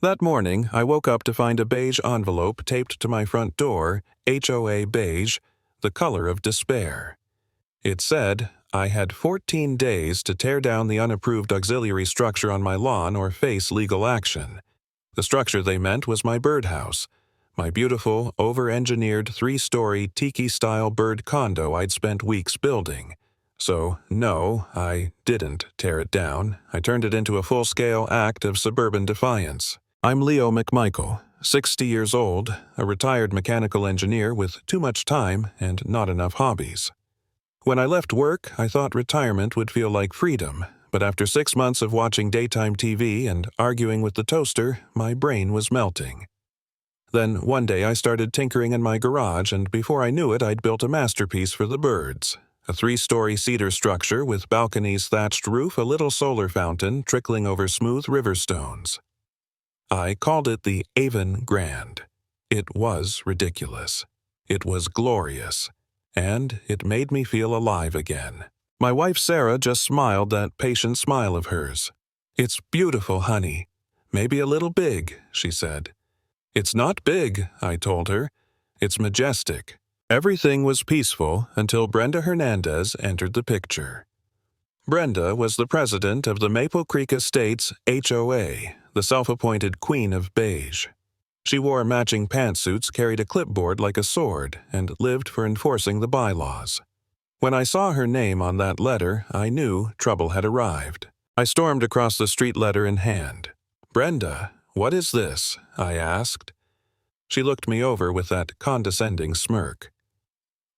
That morning, I woke up to find a beige envelope taped to my front door, HOA beige, the color of despair. It said, I had 14 days to tear down the unapproved auxiliary structure on my lawn or face legal action. The structure they meant was my birdhouse, my beautiful, over-engineered 3-story tiki-style bird condo I'd spent weeks building. So, no, I didn't tear it down. I turned it into a full-scale act of suburban defiance. I'm Leo McMichael, 60 years old, a retired mechanical engineer with too much time and not enough hobbies. When I left work, I thought retirement would feel like freedom, but after 6 months of watching daytime TV and arguing with the toaster, my brain was melting. Then one day I started tinkering in my garage, and before I knew it, I'd built a masterpiece for the birds. A 3-story cedar structure with balconies, thatched roof, a little solar fountain trickling over smooth river stones. I called it the Avon Grand. It was ridiculous. It was glorious. And it made me feel alive again. My wife Sarah just smiled that patient smile of hers. "It's beautiful, honey. Maybe a little big," she said. "It's not big," I told her. "It's majestic." Everything was peaceful until Brenda Hernandez entered the picture. Brenda was the president of the Maple Creek Estates HOA, the self-appointed queen of beige. She wore matching pantsuits, carried a clipboard like a sword, and lived for enforcing the bylaws. When I saw her name on that letter, I knew trouble had arrived. I stormed across the street, letter in hand. "Brenda, what is this?" I asked. She looked me over with that condescending smirk.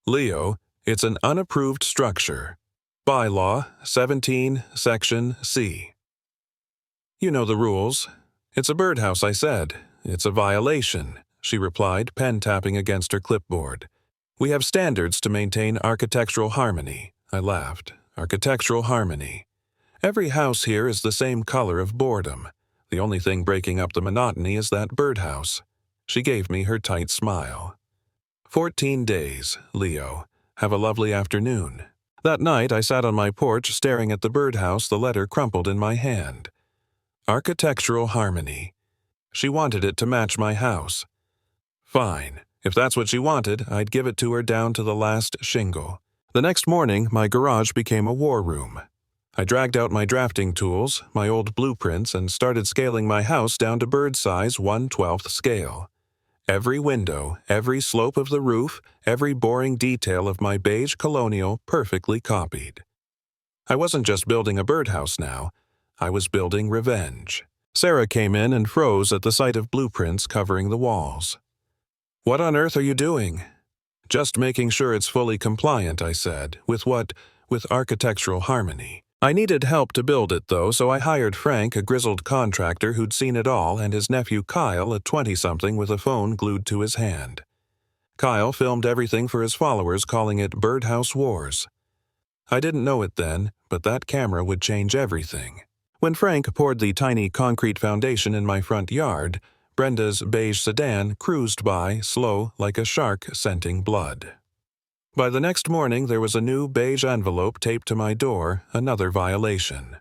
"Leo, it's an unapproved structure. Bylaw 17, Section C." "You know the rules." "It's a birdhouse," I said. "It's a violation," she replied, pen tapping against her clipboard. "We have standards to maintain architectural harmony." I laughed. Architectural harmony. Every house here is the same color of boredom. The only thing breaking up the monotony is that birdhouse. She gave me her tight smile. 14 days, Leo. Have a lovely afternoon. That night I sat on my porch staring at the birdhouse, the letter crumpled in my hand. Architectural harmony. She wanted it to match my house. Fine. If that's what she wanted, I'd give it to her down to the last shingle. The next morning, my garage became a war room. I dragged out my drafting tools, my old blueprints, and started scaling my house down to bird size 1/12 scale. Every window, every slope of the roof, every boring detail of my beige colonial perfectly copied. I wasn't just building a birdhouse now. I was building revenge. Sarah came in and froze at the sight of blueprints covering the walls. "What on earth are you doing?" "Just making sure it's fully compliant," I said. "With what? With architectural harmony." I needed help to build it, though, so I hired Frank, a grizzled contractor who'd seen it all, and his nephew Kyle, a 20-something with a phone glued to his hand. Kyle filmed everything for his followers, calling it Birdhouse Wars. I didn't know it then, but that camera would change everything. When Frank poured the tiny concrete foundation in my front yard, Brenda's beige sedan cruised by, slow like a shark scenting blood. By the next morning, there was a new beige envelope taped to my door, another violation.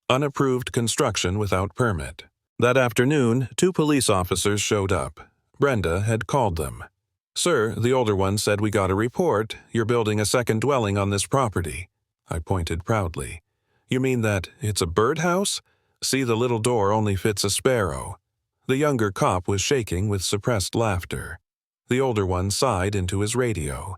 Unapproved construction without permit. That afternoon, 2 police officers showed up. Brenda had called them. "Sir," the older one said, "we got a report. You're building a second dwelling on this property." I pointed proudly. "You mean that it's a birdhouse? See, the little door only fits a sparrow." The younger cop was shaking with suppressed laughter. The older one sighed into his radio.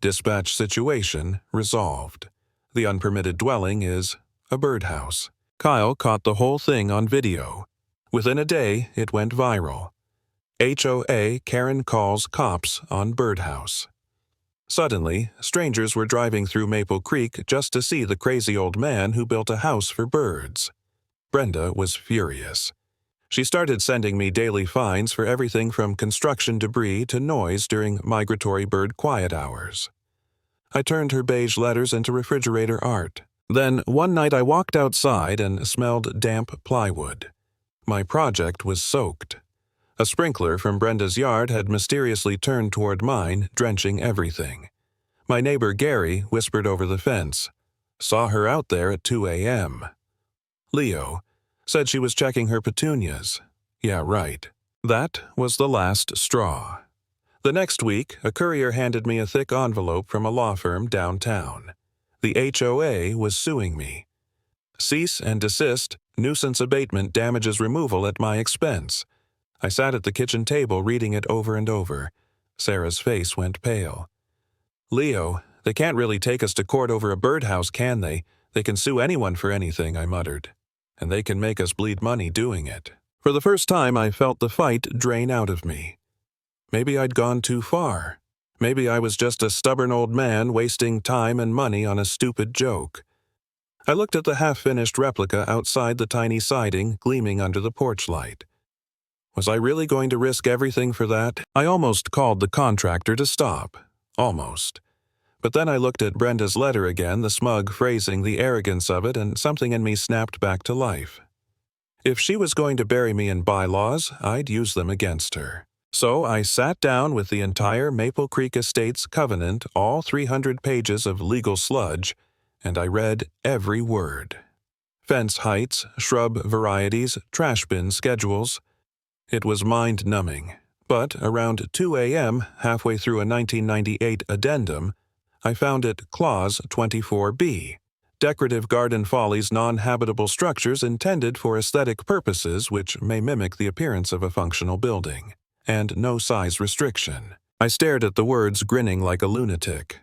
Dispatch situation resolved. The unpermitted dwelling is a birdhouse. Kyle caught the whole thing on video. Within a day, it went viral. HOA Karen calls cops on birdhouse. Suddenly, strangers were driving through Maple Creek just to see the crazy old man who built a house for birds. Brenda was furious. She started sending me daily fines for everything from construction debris to noise during migratory bird quiet hours. I turned her beige letters into refrigerator art. Then, one night I walked outside and smelled damp plywood. My project was soaked. A sprinkler from Brenda's yard had mysteriously turned toward mine, drenching everything. My neighbor Gary whispered over the fence. "Saw her out there at 2 a.m. Leo said she was checking her petunias. Yeah, right. That was the last straw. The next week, a courier handed me a thick envelope from a law firm downtown. The HOA was suing me. Cease and desist, nuisance abatement damages removal at my expense. I sat at the kitchen table reading it over and over. Sarah's face went pale. Leo, they can't really take us to court over a birdhouse, can they? They can sue anyone for anything, I muttered. And they can make us bleed money doing it. For the first time, I felt the fight drain out of me. Maybe I'd gone too far. Maybe I was just a stubborn old man wasting time and money on a stupid joke. I looked at the half-finished replica outside the tiny siding gleaming under the porch light. Was I really going to risk everything for that? I almost called the contractor to stop. Almost. But then I looked at Brenda's letter again, the smug phrasing, the arrogance of it, and something in me snapped back to life. If she was going to bury me in bylaws, I'd use them against her. So I sat down with the entire Maple Creek Estates covenant, all 300 pages of legal sludge, and I read every word. Fence heights, shrub varieties, trash bin schedules. It was mind-numbing. But around 2 a.m., halfway through a 1998 addendum, I found it Clause 24B, decorative garden follies non-habitable structures intended for aesthetic purposes which may mimic the appearance of a functional building, and no size restriction. I stared at the words, grinning like a lunatic.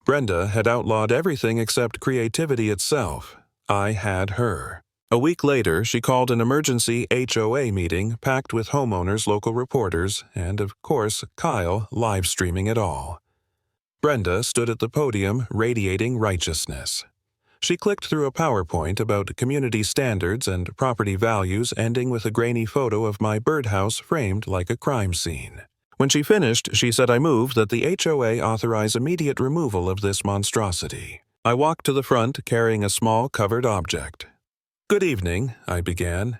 Brenda had outlawed everything except creativity itself. I had her. A week later, she called an emergency HOA meeting packed with homeowners, local reporters, and, of course, Kyle live-streaming it all. Brenda stood at the podium, radiating righteousness. She clicked through a PowerPoint about community standards and property values, ending with a grainy photo of my birdhouse framed like a crime scene. When she finished, she said, "I move that the HOA authorize immediate removal of this monstrosity." I walked to the front carrying a small covered object. "Good evening," I began.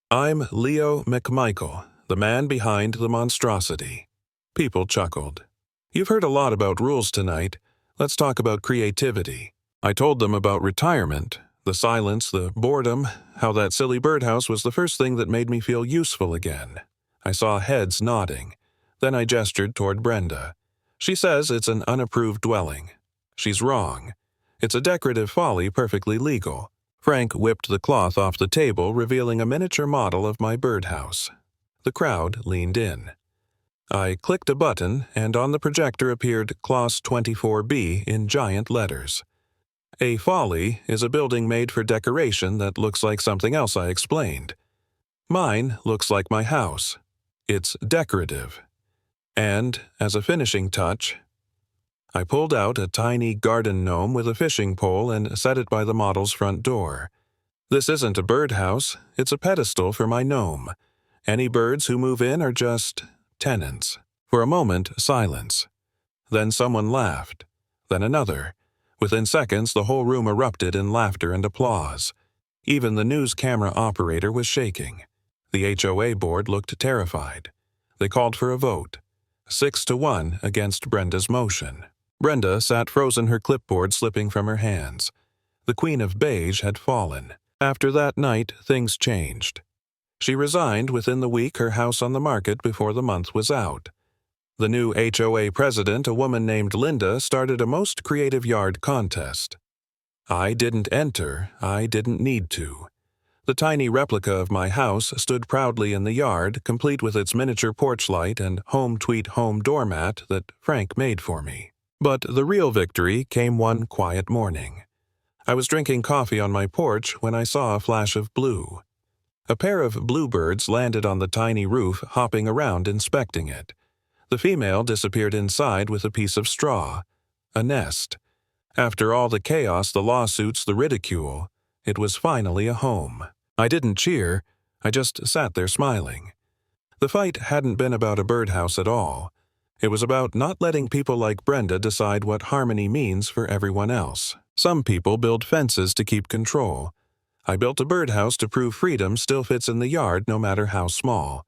"I'm Leo McMichael, the man behind the monstrosity." People chuckled. "You've heard a lot about rules tonight. Let's talk about creativity." I told them about retirement, the silence, the boredom, how that silly birdhouse was the first thing that made me feel useful again. I saw heads nodding. Then I gestured toward Brenda. "She says it's an unapproved dwelling. She's wrong. It's a decorative folly perfectly legal." Frank whipped the cloth off the table, revealing a miniature model of my birdhouse. The crowd leaned in. I clicked a button, and on the projector appeared Clause 24B in giant letters. A folly is a building made for decoration that looks like something else, I explained. Mine looks like my house. It's decorative. And, as a finishing touch, I pulled out a tiny garden gnome with a fishing pole and set it by the model's front door. This isn't a birdhouse, it's a pedestal for my gnome. Any birds who move in are just tenants. For a moment, silence. Then someone laughed. Then another. Within seconds, the whole room erupted in laughter and applause. Even the news camera operator was shaking. The HOA board looked terrified. They called for a vote. 6-1 against Brenda's motion. Brenda sat frozen, her clipboard slipping from her hands. The Queen of Beige had fallen. After that night, things changed. She resigned within the week, her house on the market before the month was out. The new HOA president, a woman named Linda, started a most creative yard contest. I didn't enter, I didn't need to. The tiny replica of my house stood proudly in the yard, complete with its miniature porch light and home tweet home doormat that Frank made for me. But the real victory came one quiet morning. I was drinking coffee on my porch when I saw a flash of blue. A pair of bluebirds landed on the tiny roof, hopping around inspecting it. The female disappeared inside with a piece of straw. A nest. After all the chaos, the lawsuits, the ridicule, it was finally a home. I didn't cheer, I just sat there smiling. The fight hadn't been about a birdhouse at all. It was about not letting people like Brenda decide what harmony means for everyone else. Some people build fences to keep control. I built a birdhouse to prove freedom still fits in the yard no matter how small.